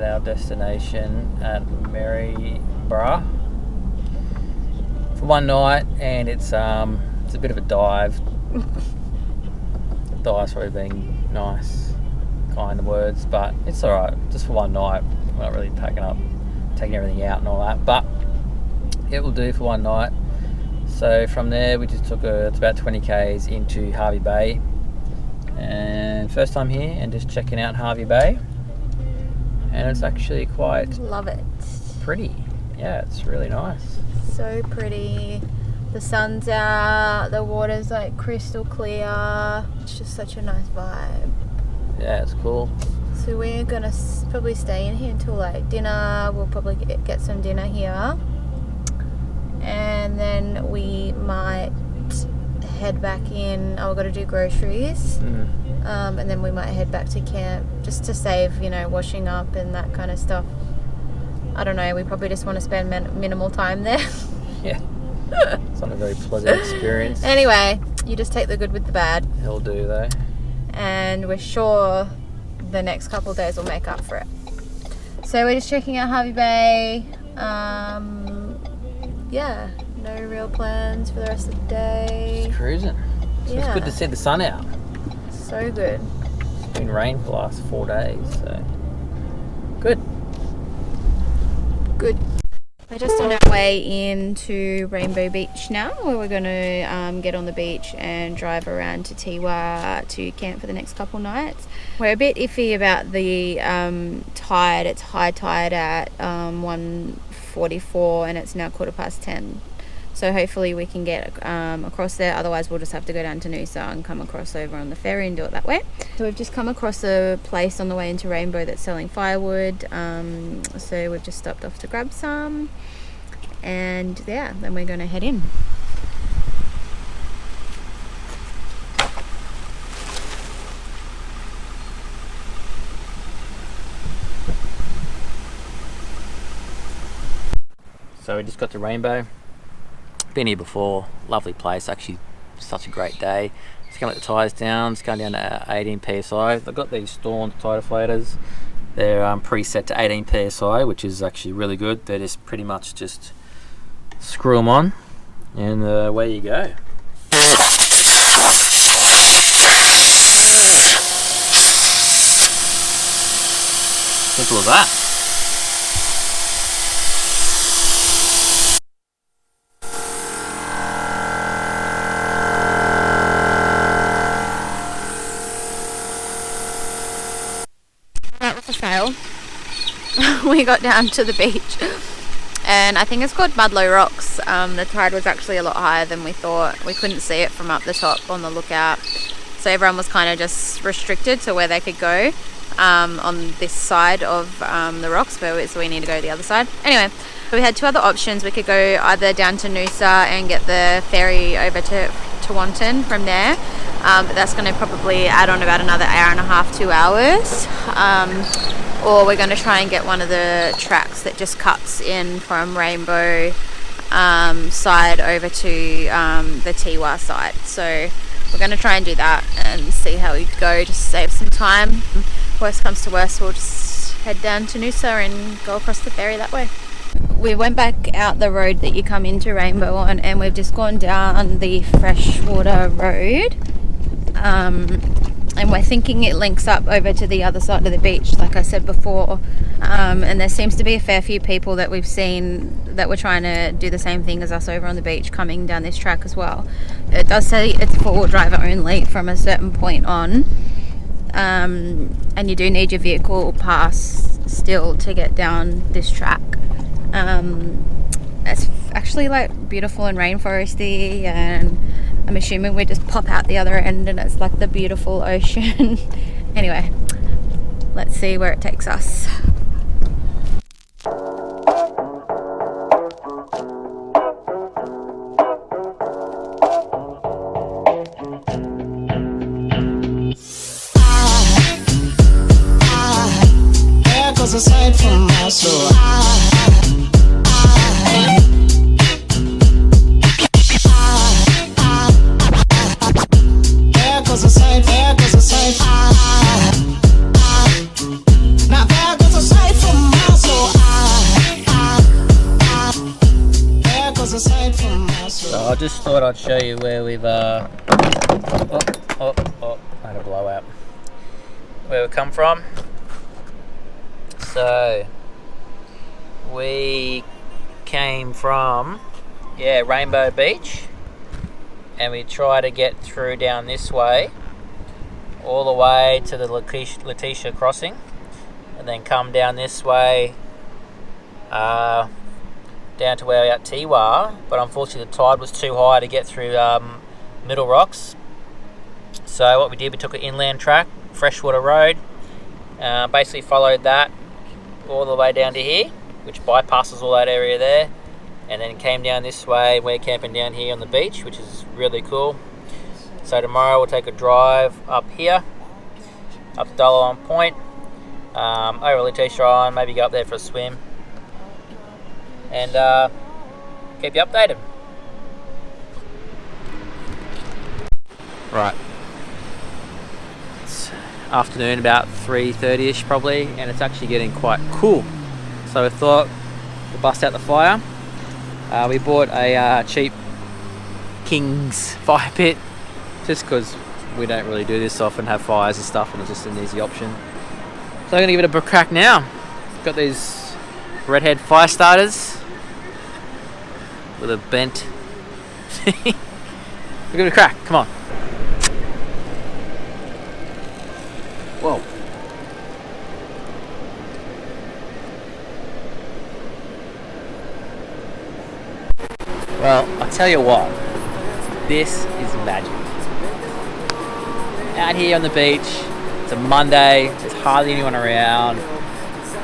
at our destination at Maryborough for one night, and it's a bit of a dive. Dive's probably being nice, kind of words, but it's alright, just for one night. We're not really taking everything out and all that, but it will do for one night. So from there we just took it's about 20 k's into Hervey Bay, and first time here and just checking out Hervey Bay, and it's actually quite love it. Pretty. Yeah, it's really nice. So pretty. The sun's out, the water's like crystal clear. It's just such a nice vibe. Yeah, it's cool. So we're gonna probably stay in here until like dinner. We'll probably get some dinner here, and then we might head back in. We've got to do groceries, and then we might head back to camp just to save, washing up and that kind of stuff. I don't know. We probably just want to spend minimal time there. Yeah. It's not a very pleasant experience. Anyway, you just take the good with the bad. It'll do though. And we're sure the next couple of days will make up for it. So we're just checking out Hervey Bay. Yeah, no real plans for the rest of the day. Just cruising. So yeah. It's good to see the sun out. So good. It's been rain for the last 4 days, so good. Good. We're just on our way into Rainbow Beach now, where we're going to get on the beach and drive around to Tiwa to camp for the next couple nights. We're a bit iffy about the tide. It's high tide at 1:44 and it's now 10:15. So hopefully we can get across there. Otherwise we'll just have to go down to Noosa and come across over on the ferry and do it that way. So we've just come across a place on the way into Rainbow that's selling firewood. So we've just stopped off to grab some. And yeah, then we're going to head in. So we just got to Rainbow. Been here before, lovely place, actually such a great day. Just gonna let the tyres down, it's going down to 18 psi. They've got these Storm tyre deflators. They're preset to 18 psi, which is actually really good. They're just pretty much just screw them on and away you go. Simple as that. Fail. We got down to the beach and I think it's called Mudlow Rocks. The tide was actually a lot higher than we thought. We couldn't see it from up the top on the lookout, so everyone was kind of just restricted to where they could go on this side of the rocks, so we need to go to the other side. Anyway, we had two other options. We could go either down to Noosa and get the ferry over to Wanton from there, but that's going to probably add on about another hour and a half, 2 hours, or we're going to try and get one of the tracks that just cuts in from Rainbow side over to the Tiwa side. So we're going to try and do that and see how we go, just to save some time. Worst comes to worst, we'll just head down to Noosa and go across the ferry that way. We went back out the road that you come into Rainbow on, and we've just gone down the freshwater road, and we're thinking it links up over to the other side of the beach, like I said before, and there seems to be a fair few people that we've seen that were trying to do the same thing as us over on the beach, coming down this track as well. It does say it's four-wheel driver only from a certain point on, and you do need your vehicle pass still to get down this track. It's actually like beautiful and rainforesty, and I'm assuming we just pop out the other end and it's like the beautiful ocean. Anyway, let's see where it takes us. Aside from my soul, there goes a sight, now there goes a sight from 'cause aside from my So soul. I just thought I'd show you where we've had a blowout. Where we've come from. So we came from Rainbow Beach, and we try to get through down this way all the way to the Letitia crossing, and then come down this way down to where we're at Tiwa, but unfortunately the tide was too high to get through Middle Rocks. So what we did, we took an inland track, freshwater road, basically followed that all the way down to here, which bypasses all that area there, and then came down this way. We're camping down here on the beach, which is really cool. So tomorrow we'll take a drive up here, up to Dollar Point, over Letitia Island, maybe go up there for a swim, and keep you updated. Right. It's afternoon, about 3:30ish probably, and it's actually getting quite cool. So we thought we'll bust out the fire. We bought a cheap King's fire pit, just because we don't really do this often, have fires and stuff, and it's just an easy option. So I'm going to give it a crack now. Got these redhead fire starters with a bent. We'll give it a crack, come on. Whoa. Well, I'll tell you what, this is magic. Out here on the beach, it's a Monday, there's hardly anyone around,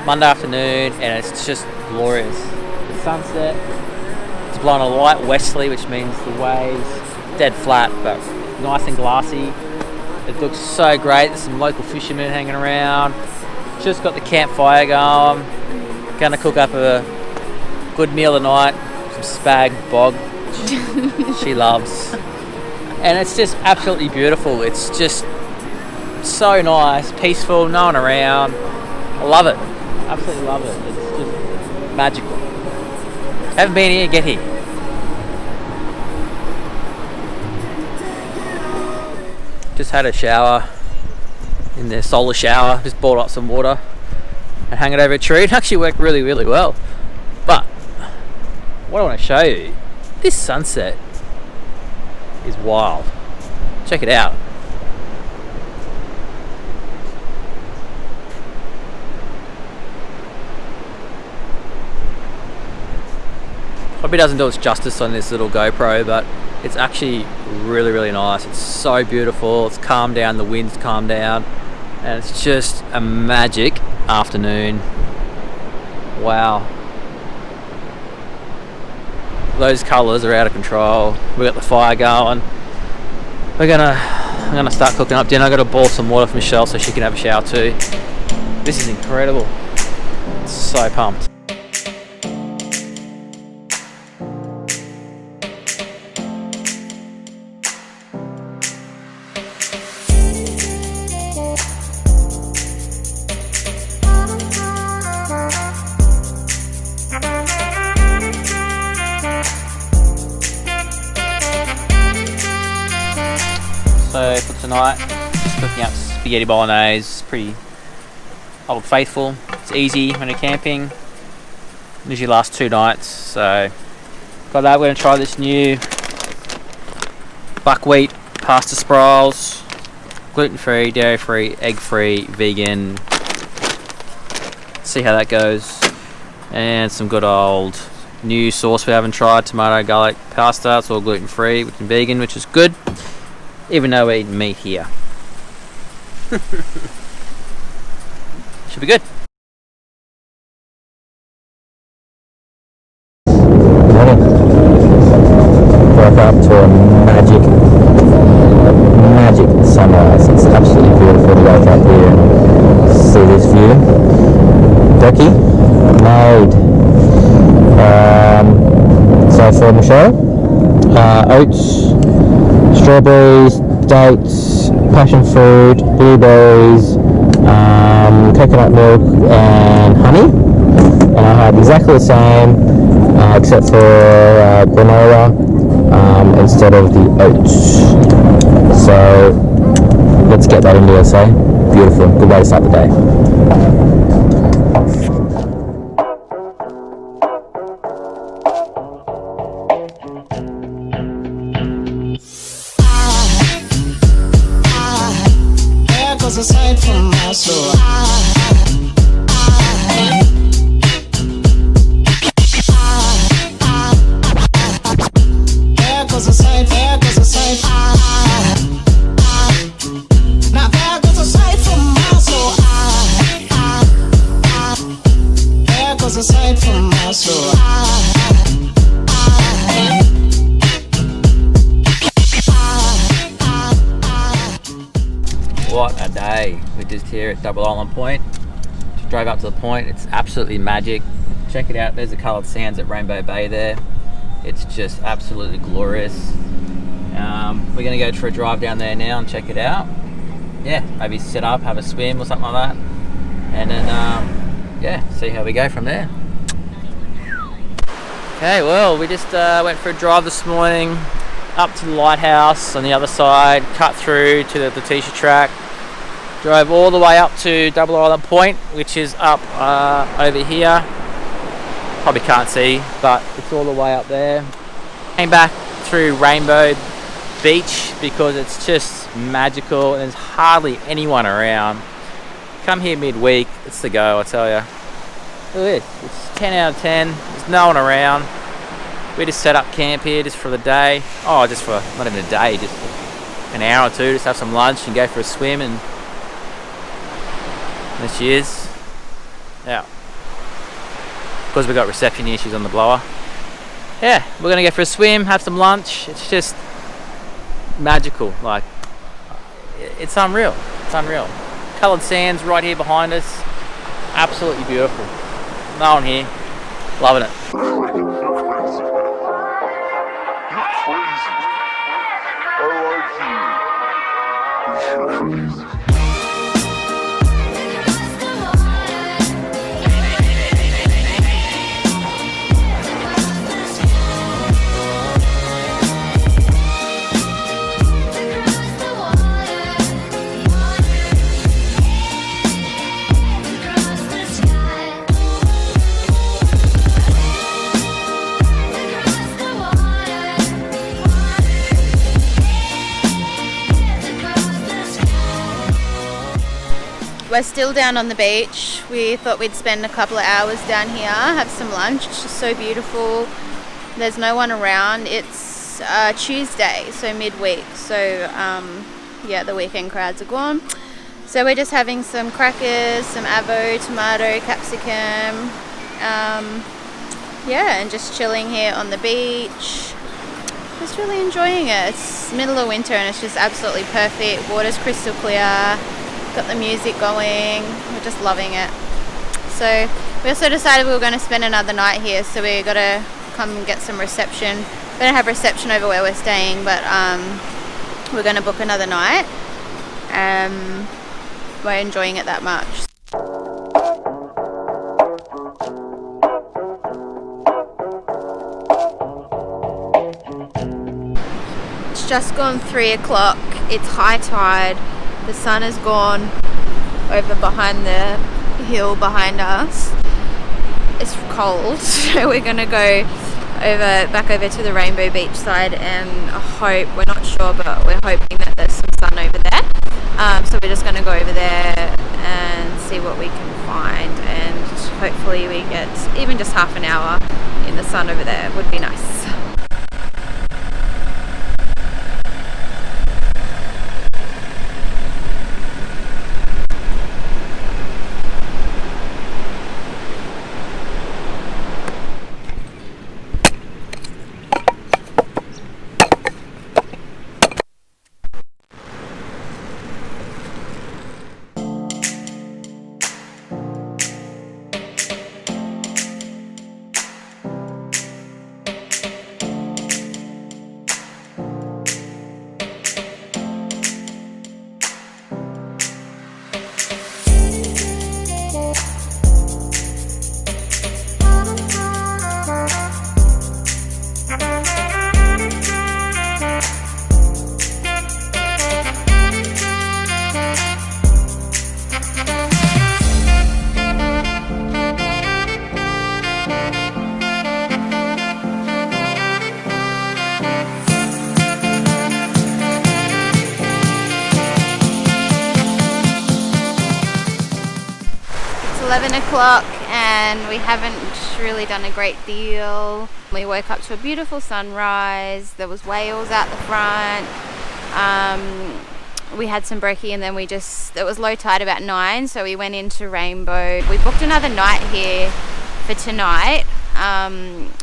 Monday afternoon, and it's just glorious. The sunset, it's blowing a light westerly, which means the waves dead flat, but nice and glassy. It looks so great. There's some local fishermen hanging around. Just got the campfire going. Gonna cook up a good meal tonight. Some spag bog, which she loves. And it's just absolutely beautiful. It's just so nice, peaceful, no one around. I love it. Absolutely love it. It's just magical. Haven't been here, get here. Just had a shower in the solar shower, just bought up some water and hang it over a tree. It actually worked really, really well. But what I want to show you, this sunset is wild. Check it out. Probably doesn't do its justice on this little GoPro, but it's actually really, really nice. It's so beautiful. It's calmed down, the wind's calmed down, and it's just a magic afternoon. Wow. Those colours are out of control. We've got the fire going. I'm gonna start cooking up dinner. I've got to boil some water for Michelle so she can have a shower too. This is incredible. So pumped. So for tonight, just cooking up spaghetti bolognese. Pretty old faithful. It's easy when you're camping. Usually lasts 2 nights. So got that. We're gonna try this new buckwheat pasta spirals. Gluten-free, dairy-free, egg-free, vegan. See how that goes. And some good old new sauce we haven't tried, tomato garlic pasta. It's all gluten-free, which is vegan, which is good. Even though we eat meat here. Should be good. Woke up to a magic sunrise. It's absolutely beautiful to wake up here and see this view. Turkey made. So for Michelle, oats, strawberries, dates, passion fruit, blueberries, coconut milk and honey. And I had exactly the same except for granola instead of the oats. So let's get that into us, eh? Beautiful, good way to start the day. There goes a sight from my soul. There goes a sight, there goes a sight. Now there goes a sight from my soul. There goes a sight from my soul. What a day. We're just here at Double Island Point. Just drove up to the point. It's absolutely magic. Check it out. There's the coloured sands at Hervey Bay there. It's just absolutely glorious. We're going to go for a drive down there now and check it out. Yeah, maybe set up, have a swim or something like that. And then, yeah, see how we go from there. Okay, well, we just went for a drive this morning up to the lighthouse on the other side, cut through to the T-shirt track, drove all the way up to Double Island Point, which is up over here. Probably can't see, but it's all the way up there. Came back through Rainbow Beach because it's just magical and there's hardly anyone around. Come here midweek, it's the go, I tell you. Look at this, it's 10 out of 10, there's no one around. We just set up camp here just for the day. Oh, just for, not even a day, just for an hour or two, just have some lunch and go for a swim, and there she is. Yeah. Because we've got reception issues on the blower. Yeah, we're gonna go for a swim, have some lunch. It's just magical, like, it's unreal, it's unreal. Coloured sands right here behind us, absolutely beautiful. No one here, loving it. We're still down on the beach. We thought we'd spend a couple of hours down here, have some lunch. It's just so beautiful. There's no one around. It's Tuesday, so midweek. So yeah, the weekend crowds are gone. So we're just having some crackers, some avo, tomato, capsicum. Yeah, and just chilling here on the beach. Just really enjoying it. It's middle of winter and it's just absolutely perfect. Water's crystal clear. Got the music going, we're just loving it. So we also decided we were going to spend another night here, so we got to come and get some reception. We don't have reception over where we're staying, but we're going to book another night. We're enjoying it that much. It's just gone 3 o'clock, it's high tide. The sun has gone over behind the hill behind us. It's cold, so we're gonna go back over to the Rainbow Beach side and hope, we're not sure, but we're hoping that there's some sun over there. So we're just gonna go over there and see what we can find, and hopefully we get even just half an hour in the sun over there. Would be nice. 11 o'clock and we haven't really done a great deal. We woke up to a beautiful sunrise. There was whales out the front. We had some brekkie and then it was low tide about 9, so we went into Rainbow. We booked another night here for tonight.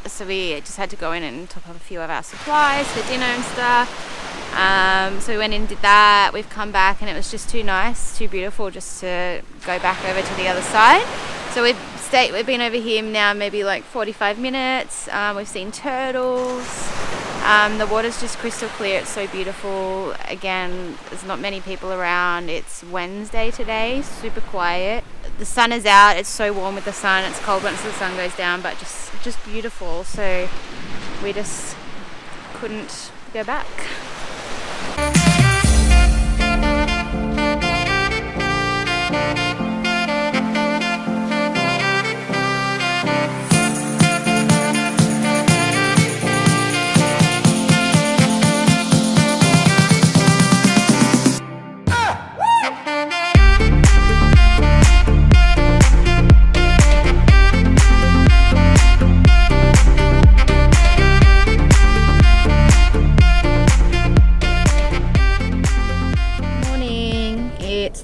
So we just had to go in and top up a few of our supplies for dinner and stuff. So we went in and did that. We've come back and it was just too nice, too beautiful just to go back over to the other side. So we've been over here now maybe like 45 minutes. We've seen turtles. The water's just crystal clear. It's so beautiful. Again, there's not many people around. It's Wednesday today, super quiet. The sun is out. It's so warm with the sun. It's cold once the sun goes down, but just beautiful. So we just couldn't go back.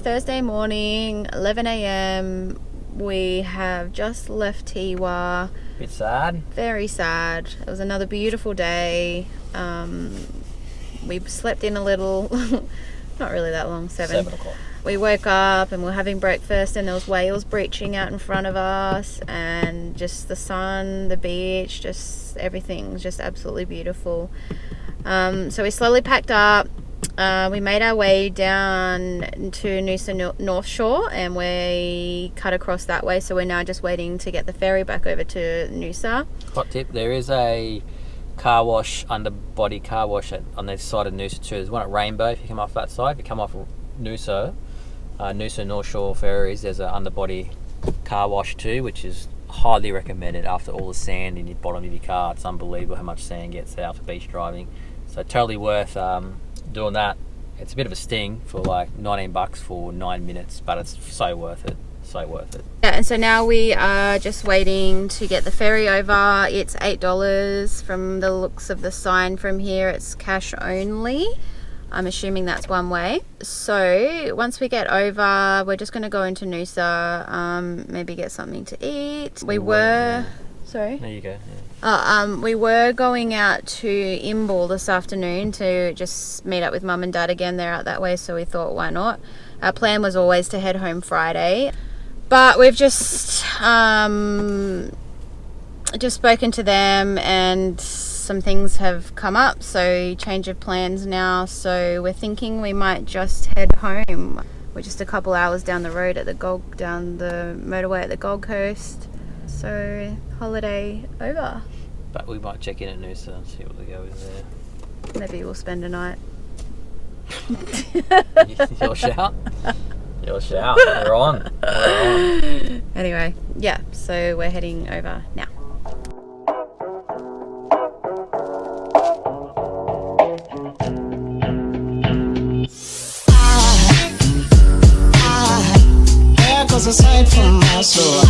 Thursday morning, 11 a.m. We have just left Tiwa. Bit sad. Very sad. It was another beautiful day. We slept in a little, not really that long, 7 o'clock. We woke up and we were having breakfast and there was whales breaching out in front of us and just the sun, the beach, just everything, just absolutely beautiful. So we slowly packed up. We made our way down to Noosa North Shore and we cut across that way, so we're now just waiting to get the ferry back over to Noosa. Hot tip, there is a car wash, underbody car wash on the side of Noosa too. There's one at Rainbow if you come off that side. If you come off Noosa North Shore ferries, there's an underbody car wash too, which is highly recommended after all the sand in the bottom of your car. It's unbelievable how much sand gets out for beach driving. So totally worth doing that. It's a bit of a sting for like $19 for 9 minutes, but it's so worth it. So worth it. Yeah, and so now we are just waiting to get the ferry over. It's $8 from the looks of the sign from here. It's cash only. I'm assuming that's one way. So once we get over, we're just going to go into Noosa, maybe get something to eat. Sorry? There you go. We were going out to Imbil this afternoon to just meet up with Mum and Dad again. They're out that way, so we thought, why not? Our plan was always to head home Friday, but we've just spoken to them and some things have come up, so change of plans now. So we're thinking we might just head home. We're just a couple hours down the road down the motorway at the Gold Coast. So holiday over. But we might check in at Noosa and see what the go is there. Maybe we'll spend a night. Your shout? Your shout. We're on. Anyway, yeah, so we're heading over now. There goes a sight from my soul.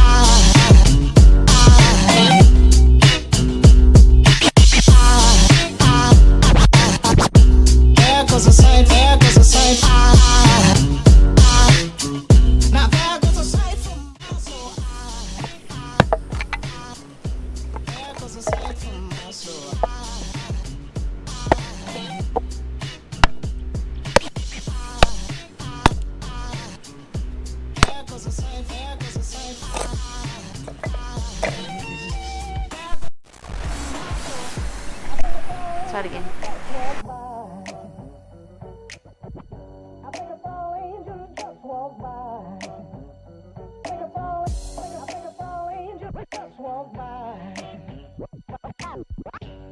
There goes a sight. Now there goes a sight from my soul. There goes a sight from my soul. There goes a sight. Try it again.